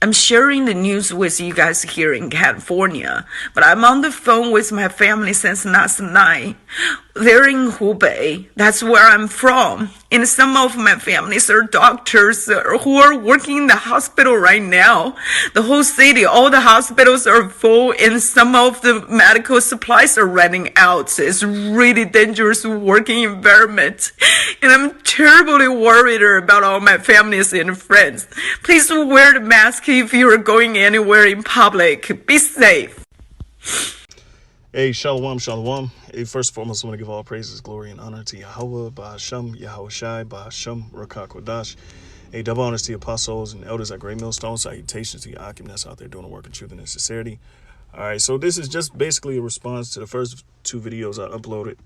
I'm sharing the news with you guys here in California, but I'm on the phone with my family since last night. They're in Hubei. That's where I'm from. And some of my families are doctors who are working in the hospital right now. The whole city, all the hospitals are full, and some of the medical supplies are running out. It's really dangerous working environment. And I'm terribly worried about all my families and friends. Please wear the mask if you're going anywhere in public. Be safe. Hey, shalom, shalom. Hey, first and foremost, I want to give all praises, glory, and honor to Yahweh, Ba'ashem, Yahweh Shai, Ba'ashem, Rakak Kodash. Hey, double honors to the apostles and elders at Great Millstone. Salutations to your Akim that's out there doing the work of truth and sincerity. All right, so this is just basically a response to the first two videos I uploaded.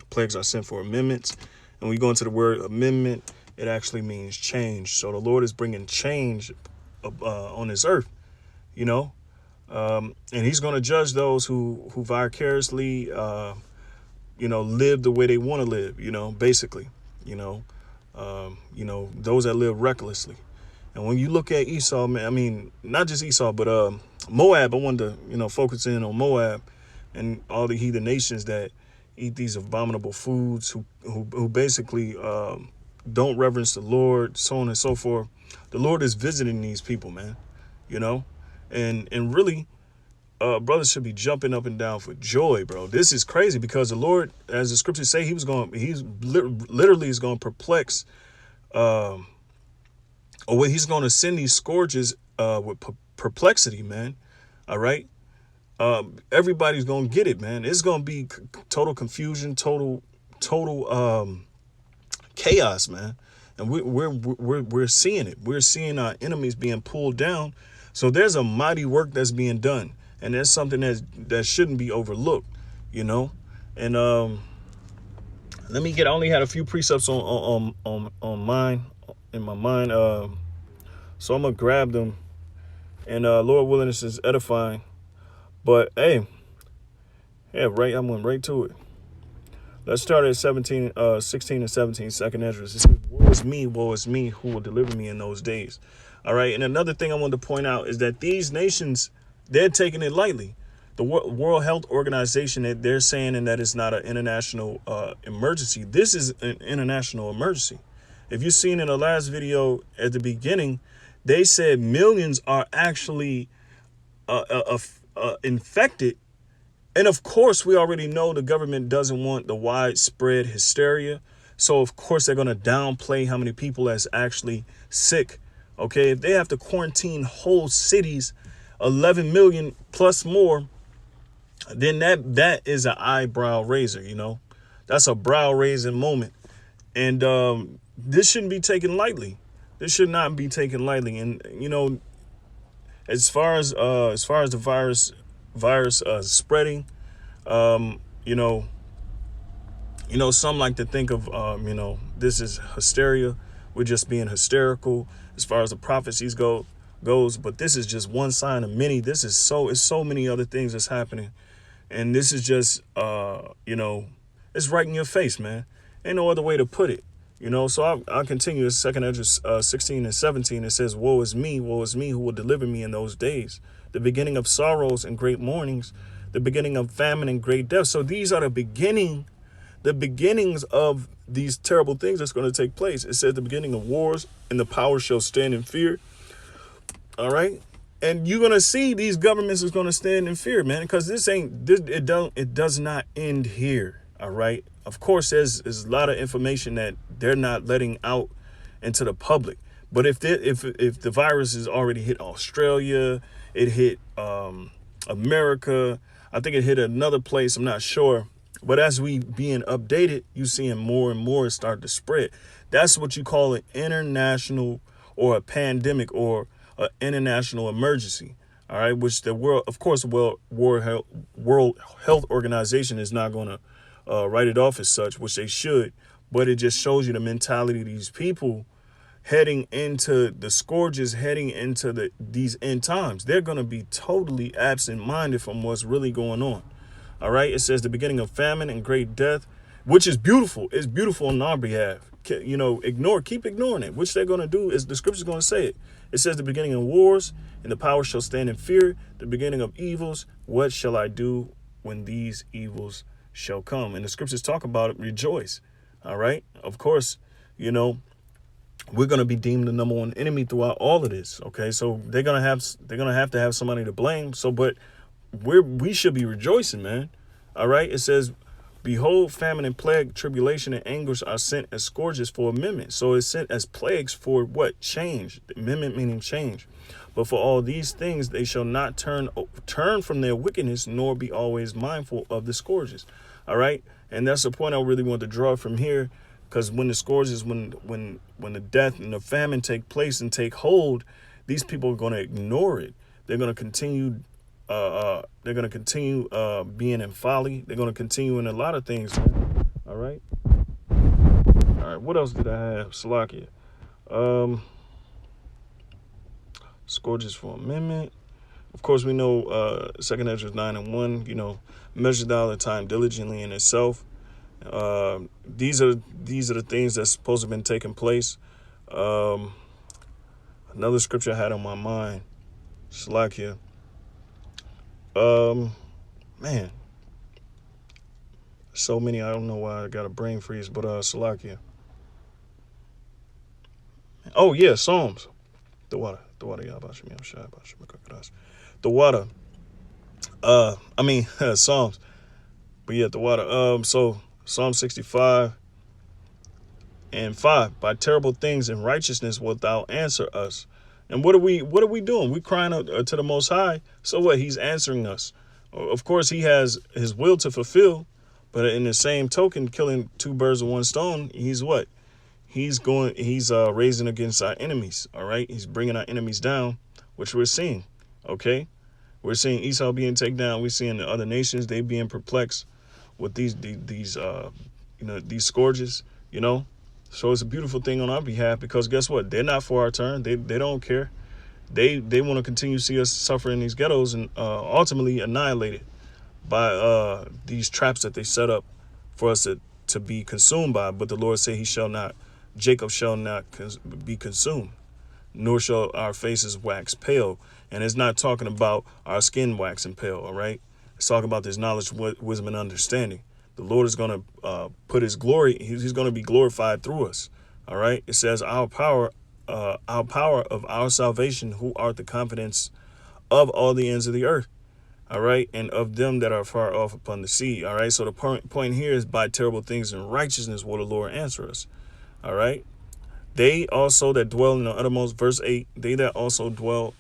Plagues are sent for amendments. And when we go into the word amendment, it actually means change. So the Lord is bringing change on this earth, you know. And he's going to judge those who vicariously, live the way they want to live, basically, those that live recklessly. And when you look at Esau, man, I mean, not just Esau, but Moab, I wanted to, focus in on Moab and all the heathen nations that eat these abominable foods, who basically don't reverence the Lord, so on and so forth. The Lord is visiting these people, man, and really, brothers should be jumping up and down for joy, bro. This is crazy because the Lord, as the scriptures say, he's literally is going to perplex, or he's going to send these scourges with perplexity, man. All right. Everybody's going to get it, man. It's going to be total confusion, total chaos, man. And we're seeing it. We're seeing our enemies being pulled down. So there's a mighty work that's being done, and there's something that shouldn't be overlooked, And let me get. I only had a few precepts on mine in my mind. So I'm gonna grab them, and Lord willing, this is edifying. But hey, right. I went right to it. Let's start at 16 and 17, second Ezra. It says, woe is me, who will deliver me in those days. All right. And another thing I wanted to point out is that these nations, they're taking it lightly. The World Health Organization, they're saying that it's not an international emergency. This is an international emergency. If you've seen in the last video at the beginning, they said millions are actually infected. And of course, we already know the government doesn't want the widespread hysteria. So, of course, they're going to downplay how many people is actually sick. OK, if they have to quarantine whole cities, 11 million plus more, then that is an eyebrow raiser. That's a brow raising moment. And this shouldn't be taken lightly. This should not be taken lightly. And, as far as the virus spreading, some like to think of, this is hysteria. We're just being hysterical as far as the prophecies goes. But this is just one sign of many. It's so many other things that's happening. And this is just, it's right in your face, man. Ain't no other way to put it. So I'll continue. Second Ezra 16 and 17. It says, woe is me, who will deliver me in those days. The beginning of sorrows and great mournings, the beginning of famine and great death. So these are the beginnings of these terrible things that's going to take place. It says the beginning of wars, and the power shall stand in fear. All right. And you're going to see these governments is going to stand in fear, man, because it does not end here. All right. Of course, there's a lot of information that they're not letting out into the public. But if the virus has already hit Australia, it hit America, I think it hit another place, I'm not sure. But as we being updated, you seeing more and more start to spread. That's what you call an international or a pandemic or an international emergency. All right, which the world, of course, the World Health Organization is not going to write it off as such, which they should. But it just shows you the mentality of these people heading into the scourges, heading into these end times. They're going to be totally absent-minded from what's really going on. All right. It says the beginning of famine and great death, which is beautiful. It's beautiful on our behalf. keep ignoring it, which they're going to do. Is the scripture's going to say it. It says the beginning of wars and the power shall stand in fear, the beginning of evils. What shall I do when these evils shall come? And the scriptures talk about it. Rejoice. All right. Of course, we're going to be deemed the number one enemy throughout all of this. OK, so they're going to have somebody to blame. So but we should be rejoicing, man. All right. It says, behold, famine and plague, tribulation and anguish are sent as scourges for amendment. So it's sent as plagues for what? Change. Amendment meaning change. But for all these things, they shall not turn from their wickedness, nor be always mindful of the scourges. All right. And that's the point I really want to draw from here. Because when the scourges, when the death and the famine take place and take hold, these people are going to ignore it. They're going to continue. Being in folly. They're going to continue in a lot of things. Man. All right. What else did I have? Salakia. Scourges for amendment. Of course, we know 2 Ezra 9:1. Measure thou the time diligently in itself. These are the things that's supposed to have been taking place. Another scripture I had on my mind. Salakia. Man, so many. I don't know why I got a brain freeze, but Salakia. Oh yeah, Psalms. The water. The water. Psalms. But yeah, the water. So Psalm 65 and 5. By terrible things and righteousness wilt thou answer us. And what are we doing? We're crying out to the Most High. So what? He's answering us. Of course, he has his will to fulfill, but in the same token, killing two birds with one stone, he's what? He's raising against our enemies. All right. He's bringing our enemies down, which we're seeing. OK, we're seeing Esau being taken down. We're seeing the other nations, they being perplexed with these scourges, So it's a beautiful thing on our behalf, because guess what? They're not for our turn. They don't care. They want to continue to see us suffer in these ghettos and ultimately annihilated by these traps that they set up for us to be consumed by. But the Lord said Jacob shall not be consumed, nor shall our faces wax pale. And it's not talking about our skin waxing pale, all right? It's talking about this knowledge, wisdom, and understanding. The Lord is going to put his glory. He's going to be glorified through us. All right. It says our power of our salvation, who art the confidence of all the ends of the earth. All right. And of them that are far off upon the sea. All right. So the point here is, by terrible things and righteousness will the Lord answer us. All right. They also that dwell in the uttermost, verse 8, they that also dwell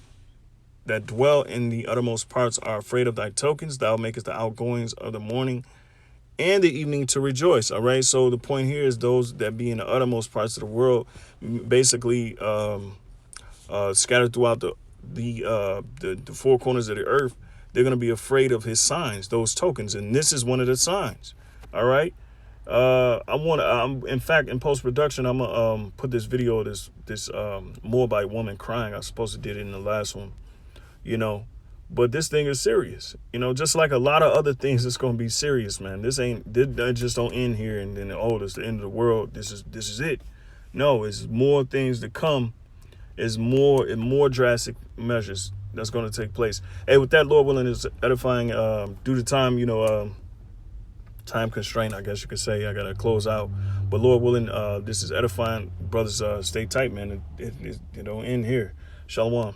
in the uttermost parts are afraid of thy tokens. Thou makest the outgoings of the morning and the evening to rejoice. All right. So the point here is those that be in the uttermost parts of the world, basically scattered throughout the four corners of the earth. They're going to be afraid of his signs, those tokens. And this is one of the signs. All right. In fact, in post-production, I'm going to put this video of this Moabite woman crying. I was supposed to did it in the last one, But this thing is serious, just like a lot of other things. It's going to be serious, man. This just don't end here and then, it's the end of the world. This is it. No, it's more things to come. It's more drastic measures that's going to take place. Hey, with that, Lord willing, is edifying. Due to time, time constraint, I guess you could say. I got to close out. But Lord willing, this is edifying. Brothers, stay tight, man. It don't end here. Shalom.